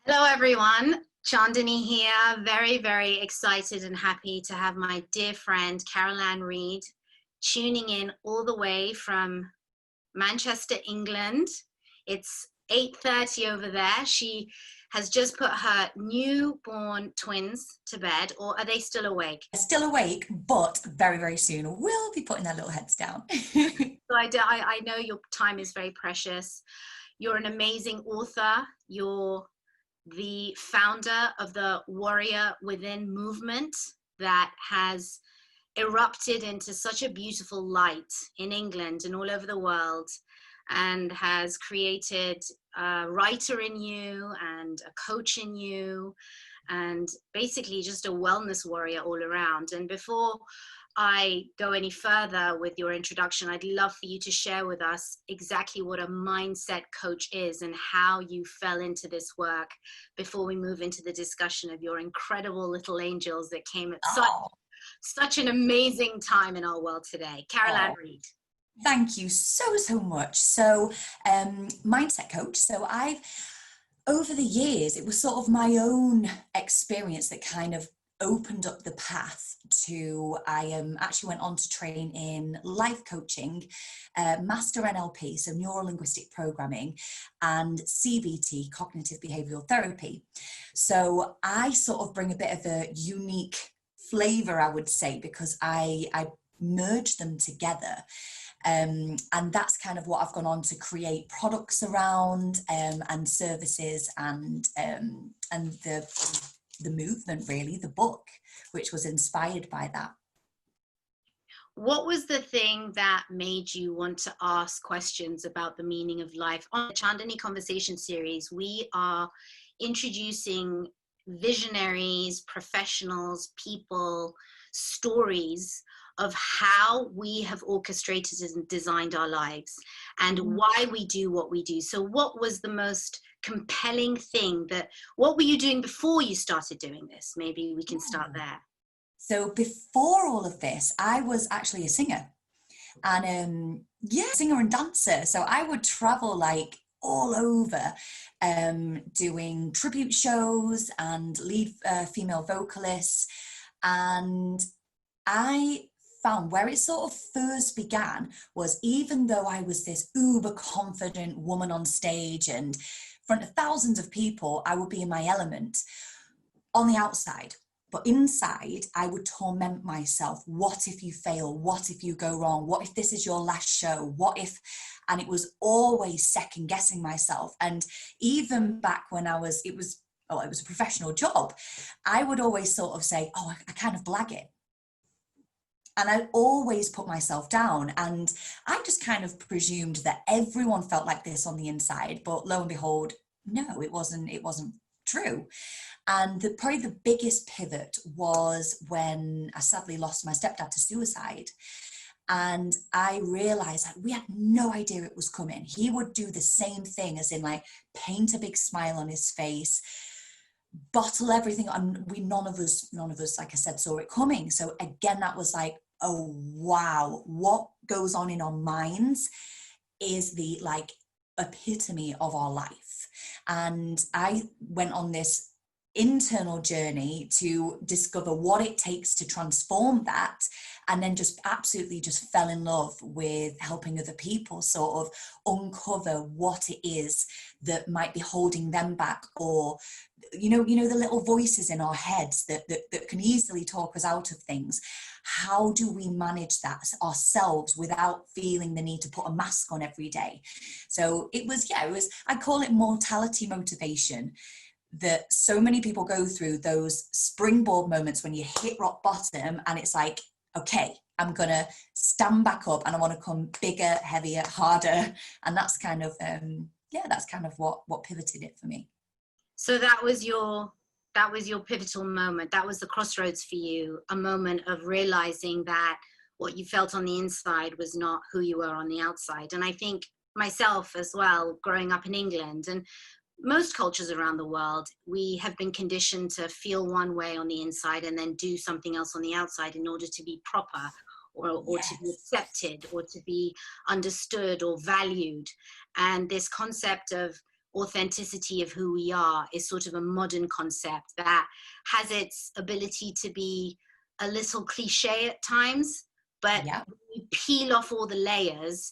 Hello, everyone. Chandani here. Very, very excited and happy to have my dear friend Carol Ann Reid tuning in all the way from Manchester, England. It's 8:30 over there. She has just put her newborn twins to bed, or are they still awake? Still awake, but very, very soon we'll be putting their little heads down. So I know your time is very precious. You're an amazing author. You're the founder of the Warrior Within movement that has erupted into such a beautiful light in England and all over the world, and has created a writer in you and a coach in you, and basically just a wellness warrior all around. And before I go any further with your introduction, I'd love for you to share with us exactly what a mindset coach is and how you fell into this work before we move into the discussion of your incredible little angels that came at such an amazing time in our world today. Carol Ann Reid. Thank you so much. So, mindset coach. So over the years, it was sort of my own experience that kind of opened up the path to, I actually went on to train in life coaching, master NLP, so neuro linguistic programming, and CBT, cognitive behavioral therapy. So I sort of bring a bit of a unique flavor, I would say, because I merge them together. And that's kind of what I've gone on to create products around, and services, and the movement, really, the book, which was inspired by that. What was the thing that made you want to ask questions about the meaning of life? On the Chandani Conversation series, we are introducing visionaries, professionals, people, stories of how we have orchestrated and designed our lives and why we do what we do. So what was the most compelling thing what were you doing before you started doing this? Maybe we can start there. So before all of this, I was actually a singer, and singer and dancer. So I would travel like all over, doing tribute shows and lead female vocalists. And I found where it sort of first began was, even though I was this uber confident woman on stage and in front of thousands of people, I would be in my element on the outside. But inside, I would torment myself. What if you fail? What if you go wrong? What if this is your last show? What if? And it was always second guessing myself. And even back when it was a professional job, I would always sort of say, I kind of blag it. And I always put myself down, and I just kind of presumed that everyone felt like this on the inside. But lo and behold, no, it wasn't true. And probably the biggest pivot was when I sadly lost my stepdad to suicide. And I realized that we had no idea it was coming. He would do the same thing, as in like paint a big smile on his face, bottle everything, and none of us, like I said, saw it coming. So again, that was like, oh wow, what goes on in our minds is the like epitome of our life. And I went on this internal journey to discover what it takes to transform that, and then just absolutely just fell in love with helping other people sort of uncover what it is that might be holding them back, or you know the little voices in our heads that can easily talk us out of things. How do we manage that ourselves without feeling the need to put a mask on every day? So it was I call it mortality motivation, that so many people go through those springboard moments when you hit rock bottom, and it's like, okay, I'm gonna stand back up and I want to come bigger, heavier, harder. And that's kind of what pivoted it for me. So that was your pivotal moment. That was the crossroads for you, a moment of realizing that what you felt on the inside was not who you were on the outside. And I think myself as well, growing up in England and most cultures around the world, we have been conditioned to feel one way on the inside and then do something else on the outside in order to be proper, or Yes. to be accepted, or to be understood or valued. And this concept of authenticity of who we are is sort of a modern concept that has its ability to be a little cliche at times, but Yeah. when you peel off all the layers,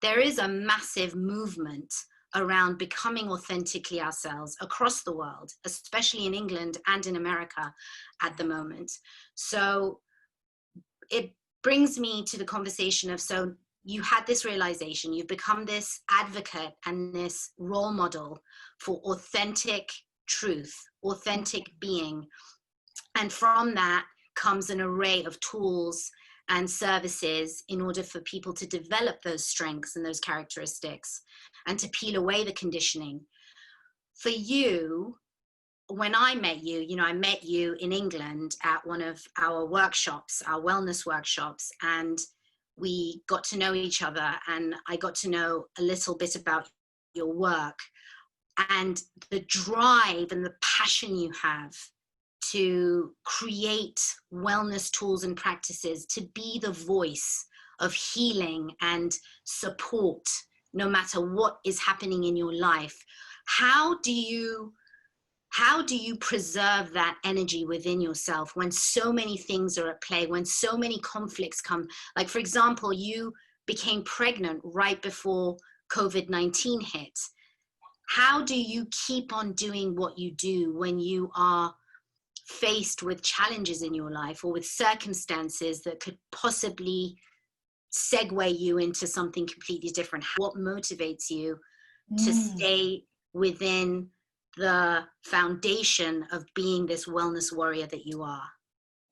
there is a massive movement around becoming authentically ourselves across the world, especially in England and in America at the moment. So it brings me to the conversation of, so you had this realization, you've become this advocate and this role model for authentic truth, authentic being. And from that comes an array of tools and services in order for people to develop those strengths and those characteristics and to peel away the conditioning. For you, when I met you, I met you in England at one of our workshops, our wellness workshops, and we got to know each other, and I got to know a little bit about your work and the drive and the passion you have to create wellness tools and practices, to be the voice of healing and support, no matter what is happening in your life. How do you preserve that energy within yourself when so many things are at play, when so many conflicts come? Like, for example, you became pregnant right before COVID-19 hit. How do you keep on doing what you do when you are faced with challenges in your life or with circumstances that could possibly segue you into something completely different? What motivates you to stay within the foundation of being this wellness warrior that you are?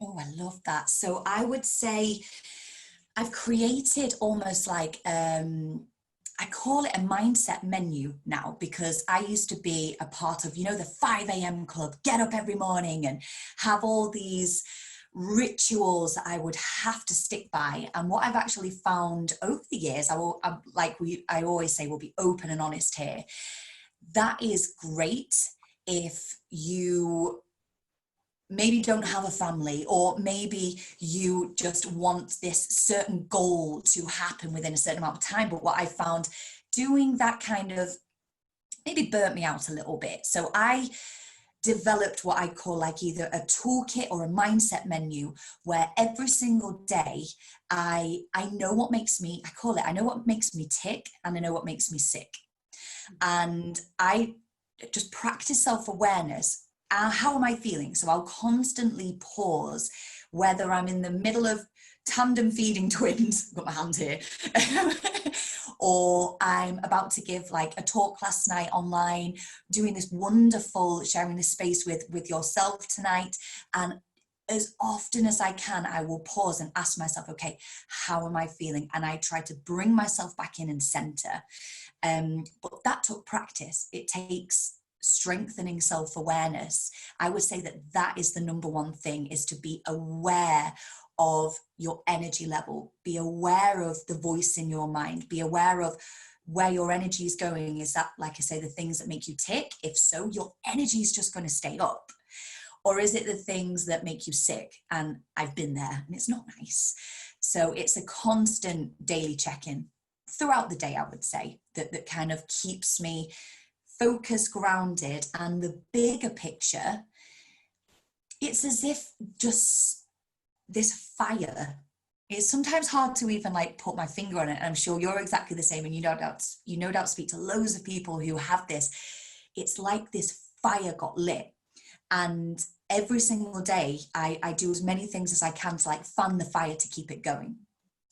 Oh, I love that. So I would say I've created almost like, I call it a mindset menu now, because I used to be a part of, the 5 a.m. club, get up every morning and have all these rituals that I would have to stick by. And what I've actually found over the years, I always say, we'll be open and honest here. That is great if you maybe don't have a family, or maybe you just want this certain goal to happen within a certain amount of time. But what I found doing that kind of maybe burnt me out a little bit. So I developed what I call like either a toolkit or a mindset menu, where every single day I know what makes me, I know what makes me tick, and I know what makes me sick. And I just practice self-awareness. How am I feeling? So I'll constantly pause, whether I'm in the middle of tandem feeding twins, I've got my hand here, or I'm about to give like a talk last night online, doing this wonderful, sharing this space with yourself tonight. And as often as I can, I will pause and ask myself, okay, how am I feeling? And I try to bring myself back in and center. But that took practice. It takes strengthening self-awareness. I would say that is the number one thing, is to be aware of your energy level, be aware of the voice in your mind, be aware of where your energy is going. Is that, like I say, the things that make you tick? If so, your energy is just going to stay up. Or is it the things that make you sick? And I've been there, and it's not nice. So it's a constant daily check-in throughout the day, I would say, that kind of keeps me focused, grounded. And the bigger picture, it's as if just this fire, it's sometimes hard to even like put my finger on it. And I'm sure you're exactly the same, and you no doubt speak to loads of people who have this. It's like this fire got lit, and every single day I do as many things as I can to like fan the fire to keep it going.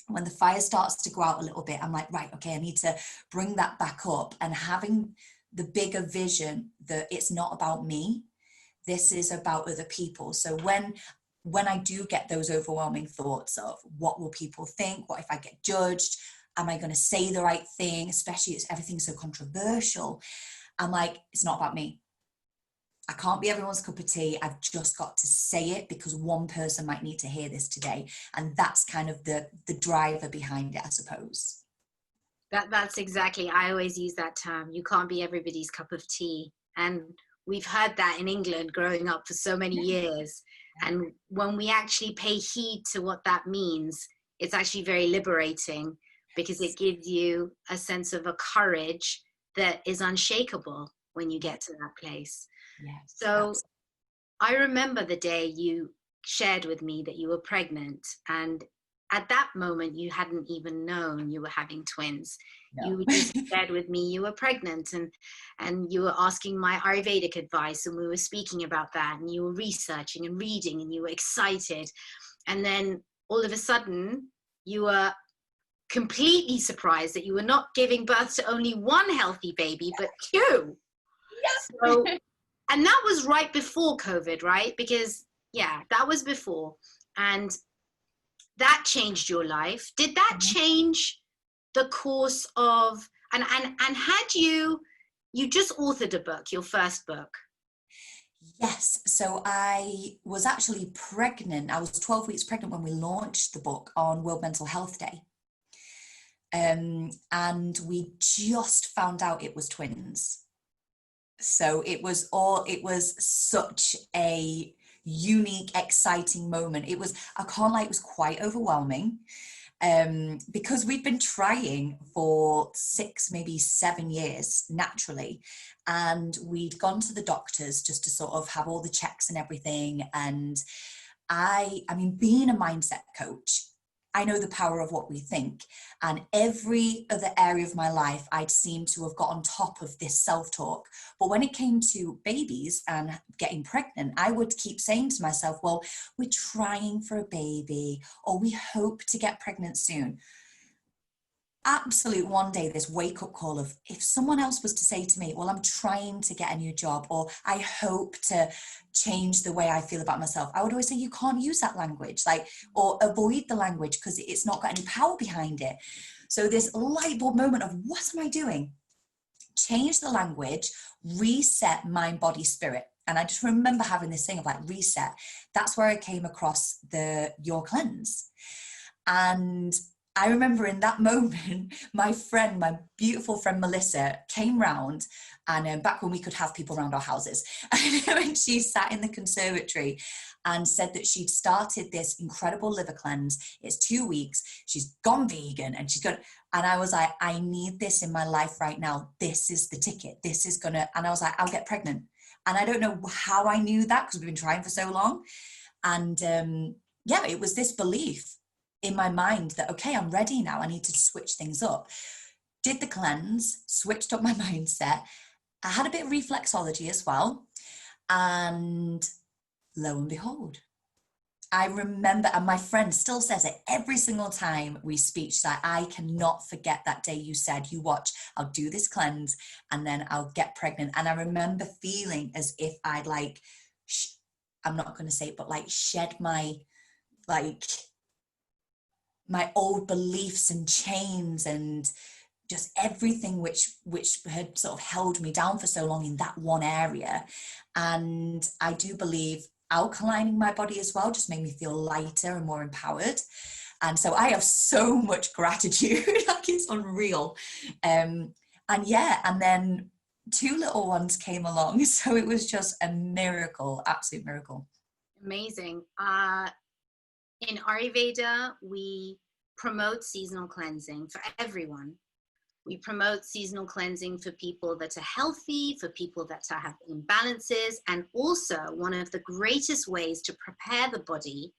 When the fire starts to go out a little bit, I'm like, right, okay, I need to bring that back up, and having the bigger vision that it's not about me, this is about other people. So when I do get those overwhelming thoughts of what will people think, what if I get judged, am I going to say the right thing, especially if everything's so controversial, I'm like, it's not about me. I can't be everyone's cup of tea. I've just got to say it because one person might need to hear this today. And that's kind of the driver behind it, I suppose. That's exactly, I always use that term. You can't be everybody's cup of tea. And we've heard that in England growing up for so many years. And when we actually pay heed to what that means, it's actually very liberating, because it gives you a sense of a courage that is unshakable when you get to that place. Yes, So absolutely. I remember the day you shared with me that you were pregnant, and at that moment you hadn't even known you were having twins. No. You just shared with me you were pregnant, and you were asking my Ayurvedic advice, and we were speaking about that, and you were researching and reading, and you were excited, and then all of a sudden you were completely surprised that you were not giving birth to only one healthy baby but two. So, Yeah. and that was right before COVID, right? Because yeah, that was before. And that changed your life. Did that change the course of, and had you just authored a book, your first book? Yes, so I was actually pregnant. I was 12 weeks pregnant when we launched the book on World Mental Health Day. And we just found out it was twins. So it was such a unique, exciting moment. I can't lie, it was quite overwhelming. Because we've been trying for 6, maybe 7 years naturally, and we'd gone to the doctors just to sort of have all the checks and everything. And I mean, being a mindset coach, I know the power of what we think. And every other area of my life, I'd seem to have got on top of this self-talk. But when it came to babies and getting pregnant, I would keep saying to myself, well, we're trying for a baby, or we hope to get pregnant soon. Absolute one day, this wake up call of, if someone else was to say to me, well, I'm trying to get a new job, or I hope to change the way I feel about myself, I would always say, you can't use that language, like, or avoid the language because it's not got any power behind it. So this light bulb moment of, what am I doing? Change the language, reset mind, body, spirit. And I just remember having this thing of like reset. That's where I came across your cleanse. And I remember in that moment, my beautiful friend Melissa came round, and back when we could have people around our houses, and she sat in the conservatory and said that she'd started this incredible liver cleanse. It's 2 weeks. She's gone vegan and she's got, and I was like, I need this in my life right now. This is the ticket. This is gonna, and I was like, I'll get pregnant. And I don't know how I knew that because we've been trying for so long. And yeah, it was this belief in my mind that, okay, I'm ready now. I need to switch things up. Did the cleanse, switched up my mindset. I had a bit of reflexology as well. And lo and behold, I remember, and my friend still says it every single time we speak, she's like, I cannot forget that day you said, you watch, I'll do this cleanse and then I'll get pregnant. And I remember feeling as if I'd like, I'm not going to say it, but like shed my old beliefs and chains and just everything which had sort of held me down for so long in that one area. And I do believe alkalining my body as well just made me feel lighter and more empowered. And so I have so much gratitude, like it's unreal. And yeah, and then 2 little ones came along. So it was just a miracle, absolute miracle. Amazing. In Ayurveda, we promote seasonal cleansing for everyone. We promote seasonal cleansing for people that are healthy, for people that have imbalances, and also one of the greatest ways to prepare the body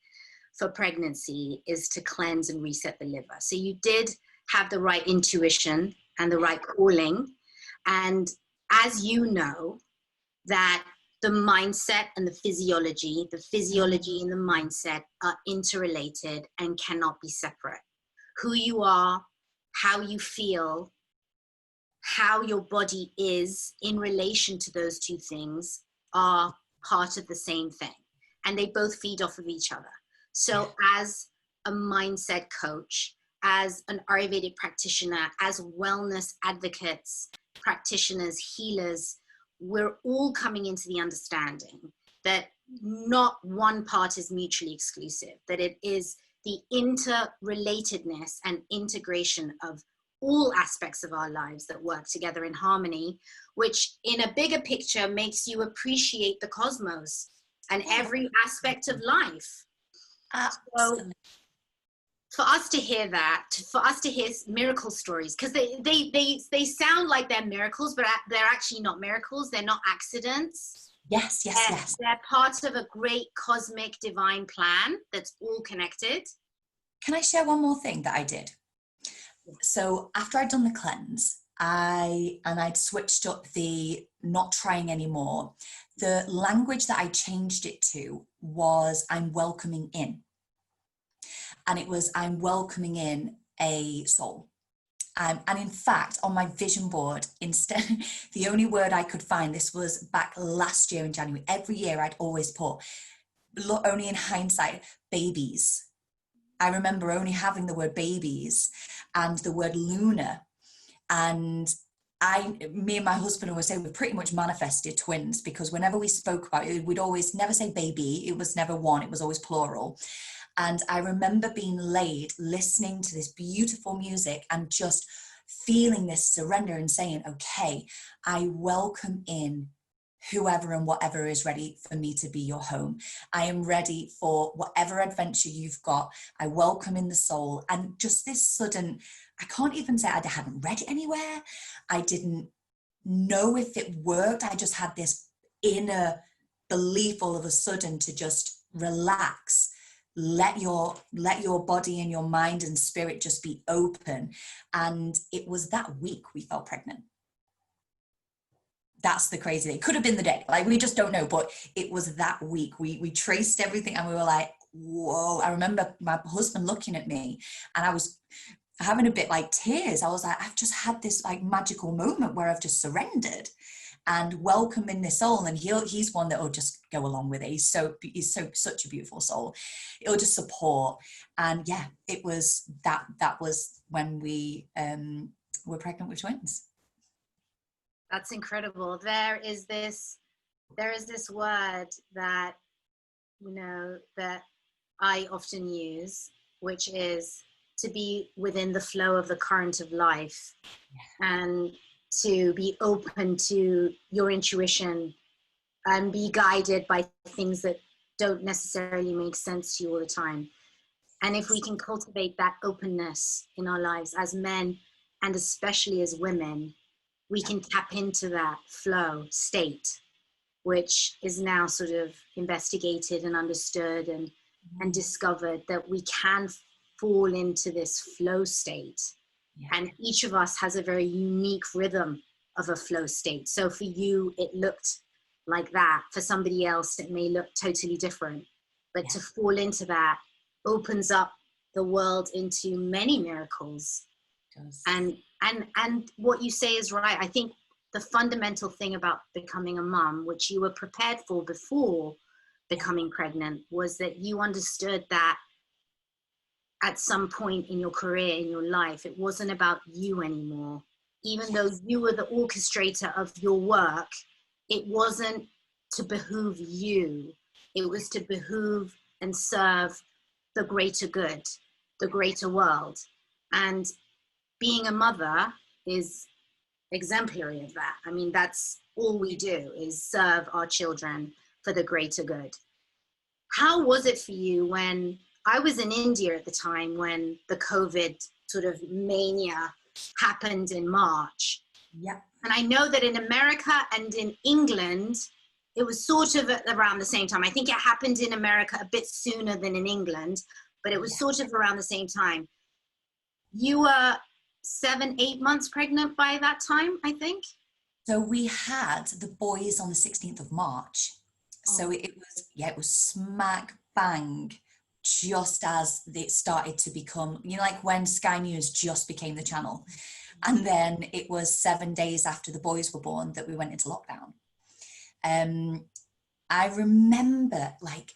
for pregnancy is to cleanse and reset the liver. So you did have the right intuition and the right calling. And as you know, that the mindset and the physiology and the mindset are interrelated and cannot be separate. Who you are, how you feel, how your body is in relation to those two things are part of the same thing. And they both feed off of each other. So as a mindset coach, as an Ayurvedic practitioner, as wellness advocates, practitioners, healers, we're all coming into the understanding that not one part is mutually exclusive, that it is the interrelatedness and integration of all aspects of our lives that work together in harmony, which in a bigger picture makes you appreciate the cosmos and every aspect of life. Absolutely. for us to hear that, for us to hear miracle stories, because they sound like they're miracles, but they're actually not miracles. They're not accidents. Yes, yes, yes. They're part of a great cosmic divine plan that's all connected. Can I share one more thing that I did? So after I'd done the cleanse, I'd switched up the not trying anymore. The language that I changed it to was I'm welcoming in. And it was I'm welcoming in a soul. And in fact, on my vision board, instead, the only word I could find, this was back last year in January, every year I'd always put, look, only in hindsight, babies. I remember only having the word babies and the word lunar. And me and my husband always say we pretty much manifested twins, because whenever we spoke about it, we'd always never say baby. It was never one, it was always plural. And I remember being laid, listening to this beautiful music and just feeling this surrender and saying, okay, I welcome in whoever and whatever is ready for me to be your home. I am ready for whatever adventure you've got. I welcome in the soul. And just this sudden, I can't even say I hadn't read it anywhere. I didn't know if it worked. I just had this inner belief all of a sudden to just relax. Let your body and your mind and spirit just be open. And it was that week we fell pregnant. That's the crazy thing. It could have been the day, like we just don't know, but it was that week. We traced everything and we were like, whoa. I remember my husband looking at me and I was having a bit like tears. I was like, I've just had this like magical moment where I've just surrendered and welcoming this soul. And he's one that will just go along with it. He's such a beautiful soul. It'll just support. And yeah, it was that was when we were pregnant with twins. That's incredible. There is this word that, that I often use, which is to be within the flow of the current of life, and to be open to your intuition and be guided by things that don't necessarily make sense to you all the time. And if we can cultivate that openness in our lives as men, and especially as women, we can tap into that flow state, which is now sort of investigated and understood and discovered that we can fall into this flow state. Yeah. And each of us has a very unique rhythm of a flow state. So for you, it looked like that. For somebody else, it may look totally different. But to fall into that opens up the world into many miracles. And what you say is right. I think the fundamental thing about becoming a mum, which you were prepared for before becoming pregnant, was that you understood that at some point in your career, in your life, it wasn't about you anymore. Even though you were the orchestrator of your work, it wasn't to behoove you. It was to behoove and serve the greater good, the greater world. And being a mother is exemplary of that. I mean, that's all we do, is serve our children for the greater good. How was it for you when I was in India at the time when the COVID sort of mania happened in March? Yeah. And I know that in America and in England, it was sort of around the same time. I think it happened in America a bit sooner than in England, but it was sort of around the same time. You were 7-8 months pregnant by that time, I think. So we had the boys on the 16th of March. So it was smack bang just as it started to become, like when Sky News just became the channel. And then it was 7 days after the boys were born that we went into lockdown. I remember like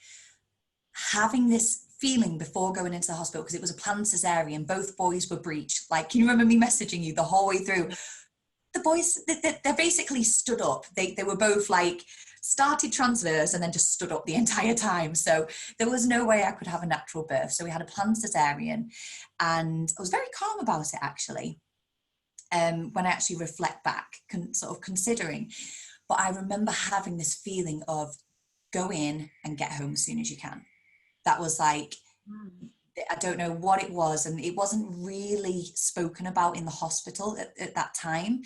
having this feeling before going into the hospital, because it was a planned cesarean, both boys were breached. Like, can you remember me messaging you the whole way through? The boys, they basically stood up. They were both like started transverse and then just stood up the entire time. So there was no way I could have a natural birth. So we had a planned cesarean, and I was very calm about it actually. When I actually reflect back, sort of considering, but I remember having this feeling of go in and get home as soon as you can. That was like, I don't know what it was, and it wasn't really spoken about in the hospital at that time.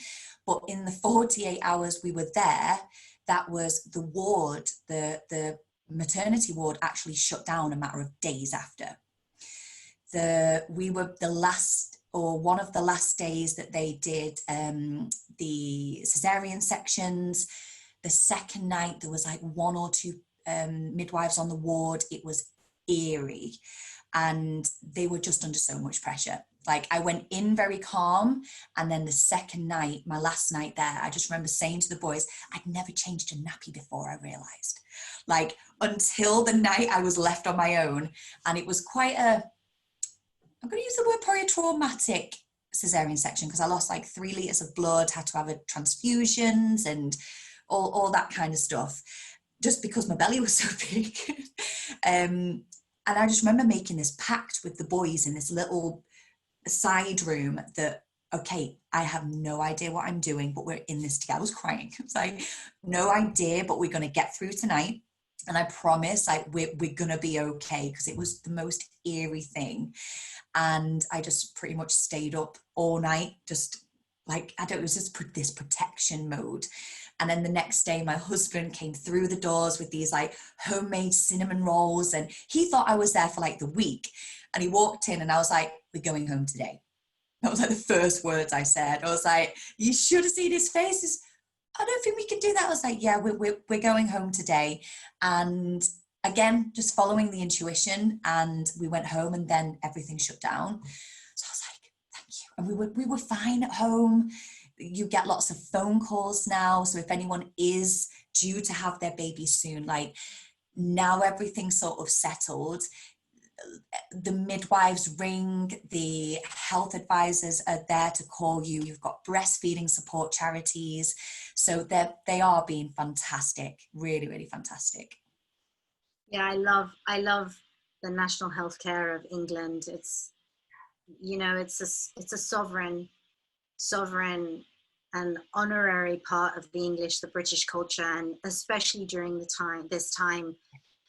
But in the 48 hours we were there, that was the ward, the maternity ward actually shut down a matter of days after. We were the last, or one of the last days that they did the cesarean sections. The second night there was like one or two midwives on the ward. It was eerie, and they were just under so much pressure. Like, I went in very calm, and then the second night, my last night there, I just remember saying to the boys, I'd never changed a nappy before, I realised. Like, until the night I was left on my own. And it was quite I'm going to use the word probably a traumatic cesarean section, because I lost like 3 litres of blood, had to have transfusions and all that kind of stuff, just because my belly was so big. And I just remember making this pact with the boys in this little side room that, okay, I have no idea what I'm doing, but we're in this together. I was crying. It's like, no idea, but we're going to get through tonight. And I promise, like, we're going to be okay, because it was the most eerie thing. And I just pretty much stayed up all night, just like, it was just this protection mode. And then the next day, my husband came through the doors with these like homemade cinnamon rolls, and he thought I was there for like the week. And he walked in, and I was like, we're going home today. That was like the first words I said. I was like, you should have seen his face. I don't think we can do that. I was like, yeah, we're going home today. And again, just following the intuition, and we went home, and then everything shut down. So I was like, thank you. And we were fine at home. You get lots of phone calls now. So if anyone is due to have their baby soon, like, now everything's sort of settled. The midwives ring, the health advisors are there to call you. You've got breastfeeding support charities. So they are being fantastic, really, really fantastic. Yeah, I love the National Healthcare of England. It's, you know, it's a sovereign and honorary part of the English, the British culture, and especially during this time,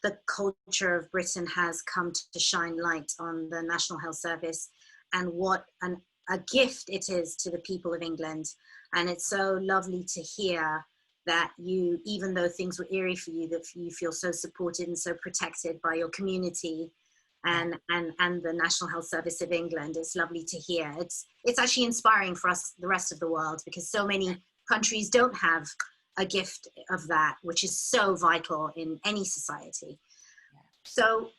the culture of Britain has come to shine light on the National Health Service, and what a gift it is to the people of England. And it's so lovely to hear that you, even though things were eerie for you, that you feel so supported and so protected by your community and the National Health Service of England. It's lovely to hear. It's actually inspiring for us, the rest of the world, because so many countries don't have a gift of that, which is so vital in any society. So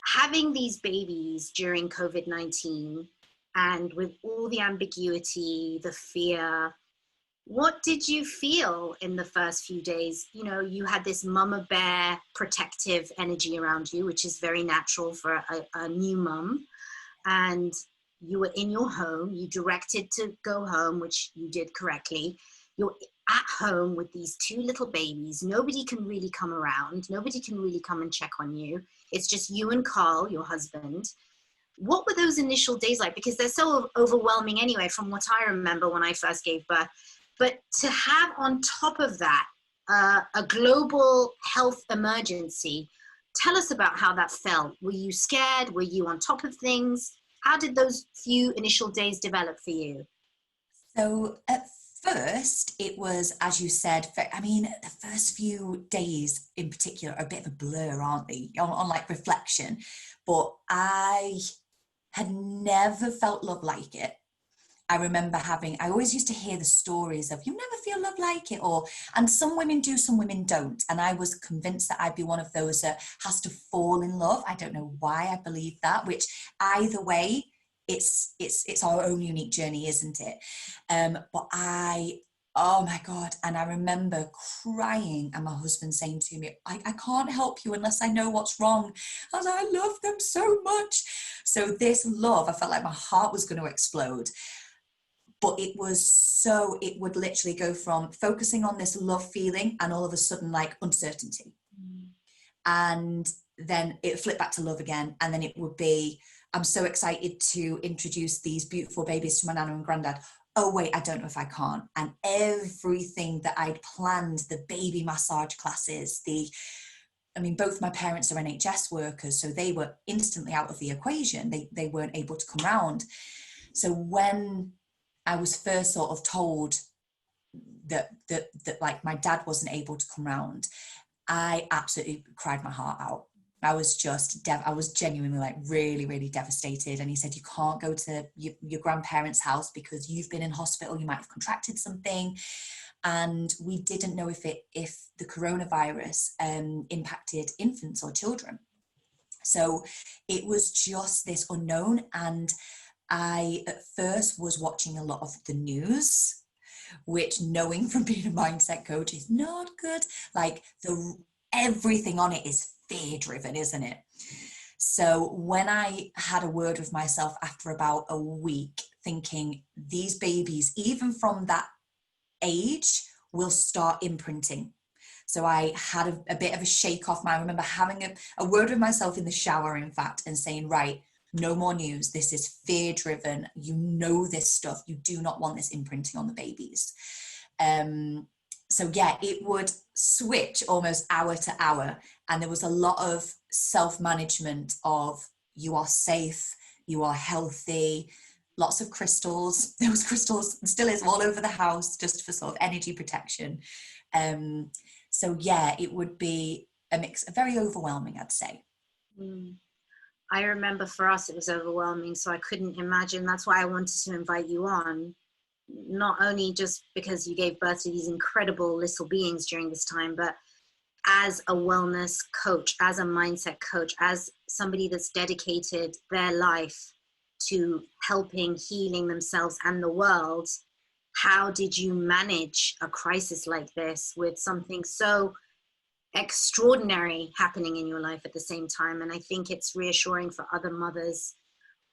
having these babies during COVID-19, and with all the ambiguity, the fear, what did you feel in the first few days? You know, you had this mama bear protective energy around you, which is very natural for a new mum. And you were in your home, you directed to go home, which you did correctly. You're at home with these 2 little babies. Nobody can really come around. Nobody can really come and check on you. It's just you and Carl, your husband. What were those initial days like? Because they're so overwhelming anyway, from what I remember when I first gave birth. But to have on top of that a global health emergency, tell us about how that felt. Were you scared? Were you on top of things? How did those few initial days develop for you? So at first, it was, as you said, I mean, the first few days in particular are a bit of a blur, aren't they? On like reflection. But I had never felt love like it. I remember I always used to hear the stories of, you never feel love like it, and some women do, some women don't. And I was convinced that I'd be one of those that has to fall in love. I don't know why I believe that, which either way, it's our own unique journey, isn't it? But oh my God. And I remember crying, and my husband saying to me, I can't help you unless I know what's wrong. I was like, I love them so much. So this love, I felt like my heart was going to explode. But it would literally go from focusing on this love feeling, and all of a sudden like uncertainty. And then it flipped back to love again. And then it would be, I'm so excited to introduce these beautiful babies to my nana and granddad. Oh wait, I don't know if I can't. And everything that I'd planned, the baby massage classes, I mean, both my parents are NHS workers, so they were instantly out of the equation. They weren't able to come round. So when I was first sort of told that like my dad wasn't able to come round, I absolutely cried my heart out. I was just, I was genuinely like really, really devastated. And he said, you can't go to your grandparents' house because you've been in hospital, you might have contracted something. And we didn't know if the coronavirus impacted infants or children. So it was just this unknown. And I at first was watching a lot of the news, which, knowing from being a mindset coach, is not good. Like everything on it is fear driven, isn't it? So when I had a word with myself after about a week, thinking these babies, even from that age, will start imprinting. So I had a bit of a shake off. I remember having a word with myself in the shower, in fact, and saying, right, no more news. This is fear driven. You know this stuff. You do not want this imprinting on the babies. So yeah, it would switch almost hour to hour. And there was a lot of self-management of, you are safe, you are healthy, lots of crystals. There was crystals, still is, all over the house, just for sort of energy protection. So yeah, it would be a mix, very overwhelming, I'd say. I remember for us, it was overwhelming. So I couldn't imagine. That's why I wanted to invite you on, not only just because you gave birth to these incredible little beings during this time, but as a wellness coach, as a mindset coach, as somebody that's dedicated their life to helping, healing themselves and the world. How did you manage a crisis like this with something so extraordinary happening in your life at the same time? And I think it's reassuring for other mothers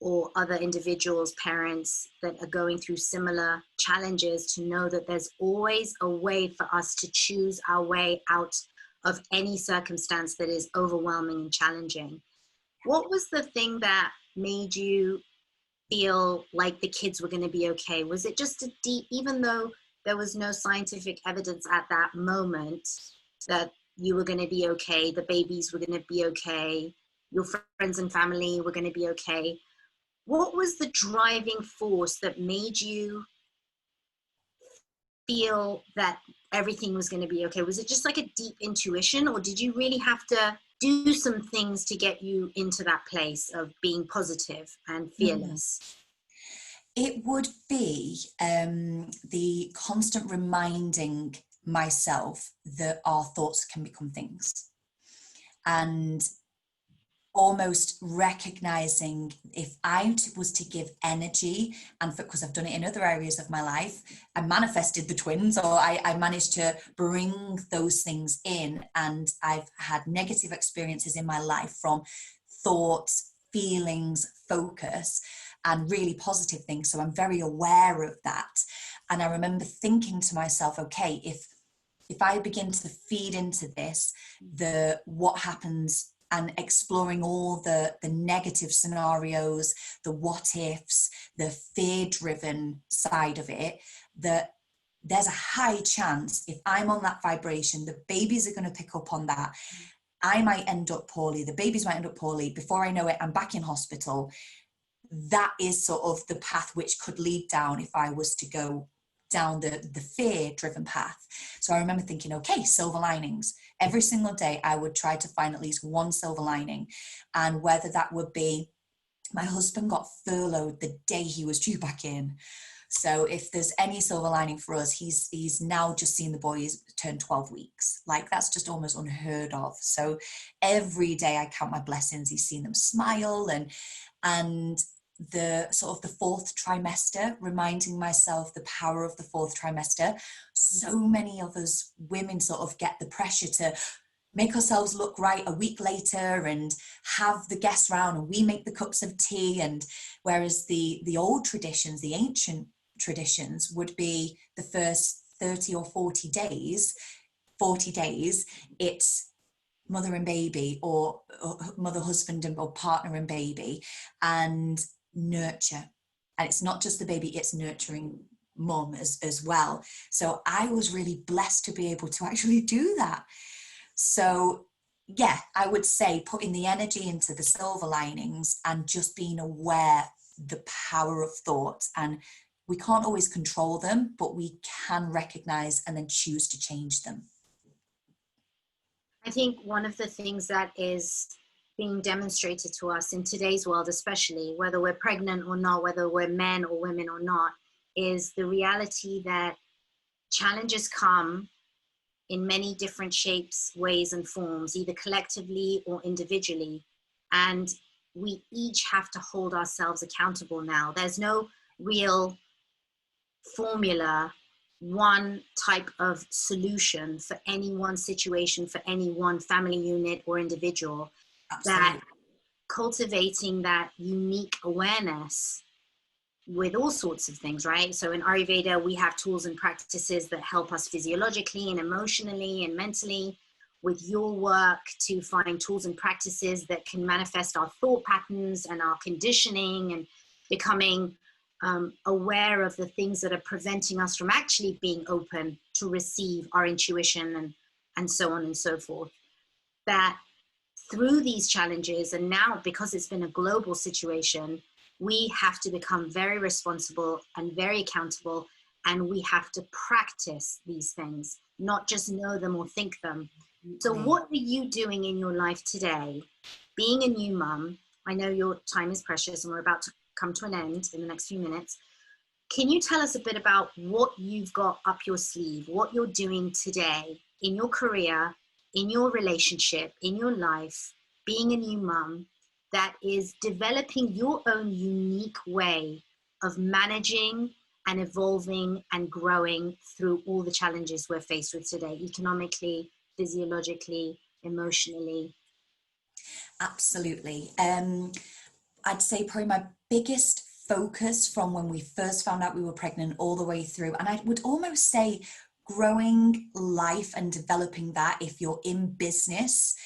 or other individuals, parents that are going through similar challenges, to know that there's always a way for us to choose our way out of any circumstance that is overwhelming and challenging. What was the thing that made you feel like the kids were going to be okay? Was it just a deep, even though there was no scientific evidence at that moment that you were going to be okay, the babies were going to be okay, your friends and family were going to be okay? What was the driving force that made you feel that everything was going to be okay? Was it just like a deep intuition, or did you really have to do some things to get you into that place of being positive and fearless? It would be the constant reminding myself that our thoughts can become things, and almost recognizing, if I was to give energy, and because I've done it in other areas of my life, I manifested the twins, or I managed to bring those things in, and I've had negative experiences in my life from thoughts, feelings, focus, and really positive things. So I'm very aware of that. And I remember thinking to myself, okay, if I begin to feed into this, what happens, and exploring all the negative scenarios, the what ifs, the fear-driven side of it, that there's a high chance, if I'm on that vibration, the babies are going to pick up on that. I might end up poorly, the babies might end up poorly. Before I know it, I'm back in hospital. That is sort of the path which could lead down if I was to go down the fear-driven path. So I remember thinking, okay, silver linings. Every single day I would try to find at least one silver lining. And whether that would be, my husband got furloughed the day he was due back in. So if there's any silver lining for us, he's now just seen the boys turn 12 weeks. Like, that's just almost unheard of. So every day I count my blessings. He's seen them smile, and the sort of the fourth trimester, reminding myself the power of the fourth trimester. So many of us women sort of get the pressure to make ourselves look right a week later and have the guests round and we make the cups of tea. And whereas the old traditions, the ancient traditions, would be the first 30 or 40 days, it's mother and baby, or mother, husband, or partner and baby, and nurture. And it's not just the baby, it's nurturing mum as well. So I was really blessed to be able to actually do that. So yeah, I would say putting the energy into the silver linings and just being aware the power of thoughts. And we can't always control them, but we can recognize and then choose to change them. I think one of the things that is being demonstrated to us in today's world, especially whether we're pregnant or not, whether we're men or women or not, is the reality that challenges come in many different shapes, ways, and forms, either collectively or individually. And we each have to hold ourselves accountable now. There's no real formula, one type of solution for any one situation, for any one family unit or individual. Absolutely. That cultivating that unique awareness with all sorts of things, right? So in Ayurveda, we have tools and practices that help us physiologically and emotionally and mentally. With your work, to find tools and practices that can manifest our thought patterns and our conditioning, and becoming aware of the things that are preventing us from actually being open to receive our intuition, and so on and so forth. That through these challenges, and now because it's been a global situation, we have to become very responsible and very accountable, and we have to practice these things, not just know them or think them. So what are you doing in your life today, being a new mum? I know your time is precious and we're about to come to an end in the next few minutes. Can you tell us a bit about what you've got up your sleeve, what you're doing today in your career, in your relationship, in your life, being a new mum, that is developing your own unique way of managing and evolving and growing through all the challenges we're faced with today, economically, physiologically, emotionally? Absolutely. I'd say probably my biggest focus from when we first found out we were pregnant all the way through, and I would almost say growing life and developing that, if you're in business,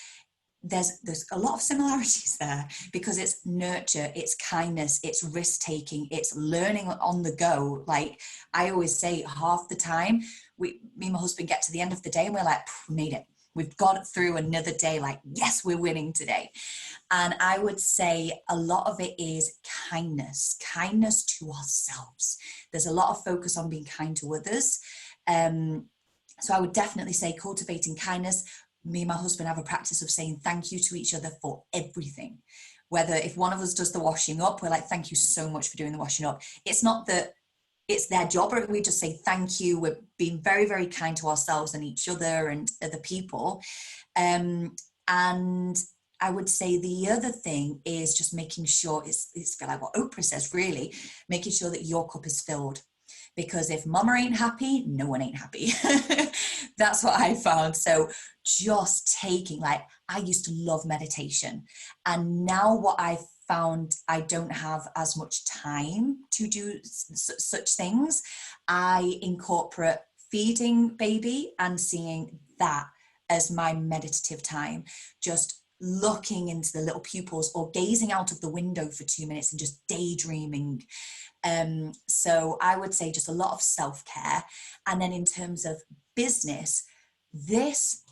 there's a lot of similarities there, because it's nurture, it's kindness, it's risk taking, it's learning on the go. Like I always say, half the time me and my husband get to the end of the day and we're like, made it, we've got through another day, like yes, we're winning today. And I would say a lot of it is kindness to ourselves. There's a lot of focus on being kind to others. So I would definitely say cultivating kindness. Me and my husband have a practice of saying thank you to each other for everything. Whether if one of us does the washing up, we're like, thank you so much for doing the washing up. It's not that it's their job, or we just say thank you. We're being very, very kind to ourselves and each other and other people. And I would say the other thing is just making sure it's like what Oprah says, really, making sure that your cup is filled. Because if mama ain't happy, no one ain't happy. That's what I found. So just taking, like, I used to love meditation. And now what I've found, I don't have as much time to do such things. I incorporate feeding baby and seeing that as my meditative time. Just looking into the little pupils or gazing out of the window for 2 minutes and just daydreaming. So I would say just a lot of self-care. And then in terms of business, this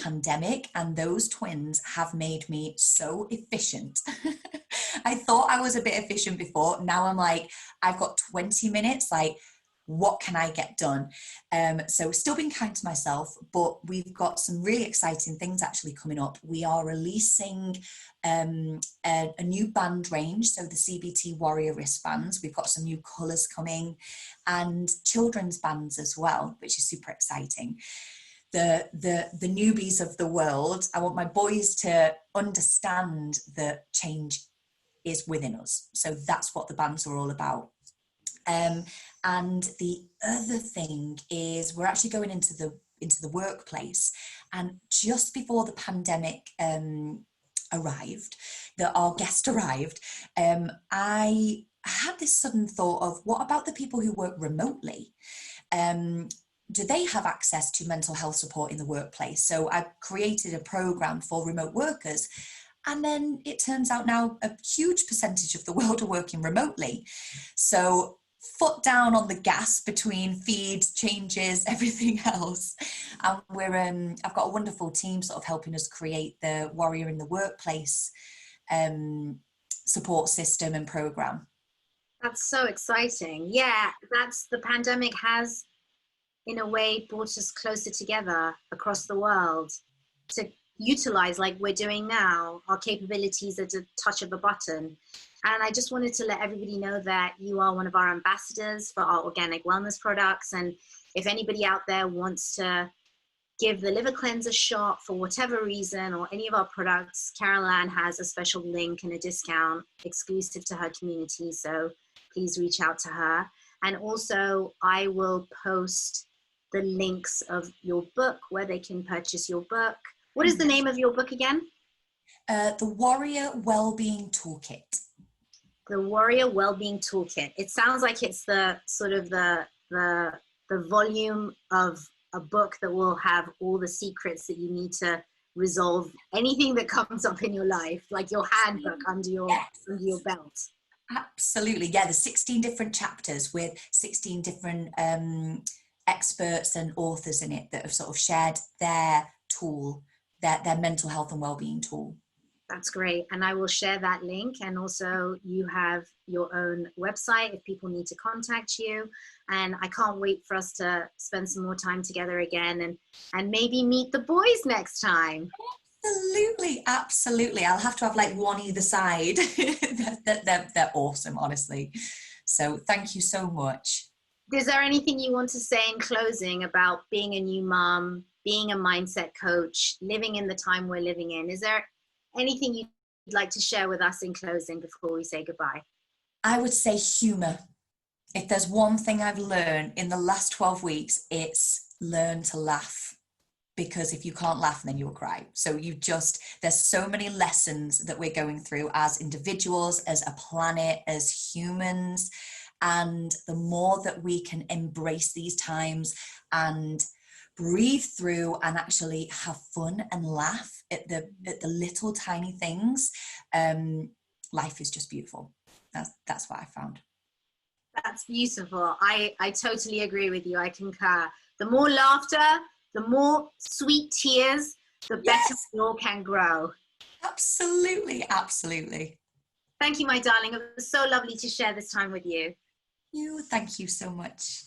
pandemic and those twins have made me so efficient. I thought I was a bit efficient before. Now I'm like, I've got 20 minutes, like, what can I get done? So still being kind to myself, but we've got some really exciting things actually coming up. We are releasing a new band range, so the CBT Warrior wristbands. We've got some new colours coming, and children's bands as well, which is super exciting. The newbies of the world, I want my boys to understand that change is within us. So that's what the bands are all about. And the other thing is we're actually going into the workplace, and just before the pandemic arrived, our guest arrived, I had this sudden thought of, what about the people who work remotely? Do they have access to mental health support in the workplace? So I created a program for remote workers. And then it turns out now a huge percentage of the world are working remotely. So foot down on the gas between feeds, changes, everything else. And I've got a wonderful team sort of helping us create the Warrior in the Workplace support system and program. That's so exciting. Yeah, the pandemic has, in a way, brought us closer together across the world to utilize, like we're doing now, our capabilities at a touch of a button. And I just wanted to let everybody know that you are one of our ambassadors for our organic wellness products. And if anybody out there wants to give the liver cleanse a shot for whatever reason, or any of our products, Carol Ann has a special link and a discount exclusive to her community. So please reach out to her. And also I will post the links of your book where they can purchase your book. What is the name of your book again? The Warrior Wellbeing Toolkit. The Warrior Wellbeing Toolkit. It sounds like it's the sort of the volume of a book that will have all the secrets that you need to resolve anything that comes up in your life, like your handbook under your belt. Absolutely. Yeah, there's 16 different chapters with 16 different experts and authors in it that have sort of shared their tool, their mental health and wellbeing tool. That's great. And I will share that link. And also you have your own website if people need to contact you. And I can't wait for us to spend some more time together again and maybe meet the boys next time. Absolutely. Absolutely. I'll have to have like one either side. They're awesome, honestly. So thank you so much. Is there anything you want to say in closing about being a new mom, being a mindset coach, living in the time we're living in? Is there anything you'd like to share with us in closing before we say goodbye? I would say humor. If there's one thing I've learned in the last 12 weeks, it's learn to laugh. Because if you can't laugh, then you'll cry. So there's so many lessons that we're going through as individuals, as a planet, as humans. And the more that we can embrace these times and breathe through and actually have fun and laugh at the little tiny things, life is just beautiful. That's what I found. That's beautiful. I totally agree with you. I concur. The more laughter, the more sweet tears, the better we all can grow. Absolutely, absolutely. Thank you, my darling. It was so lovely to share this time with you. Thank you so much.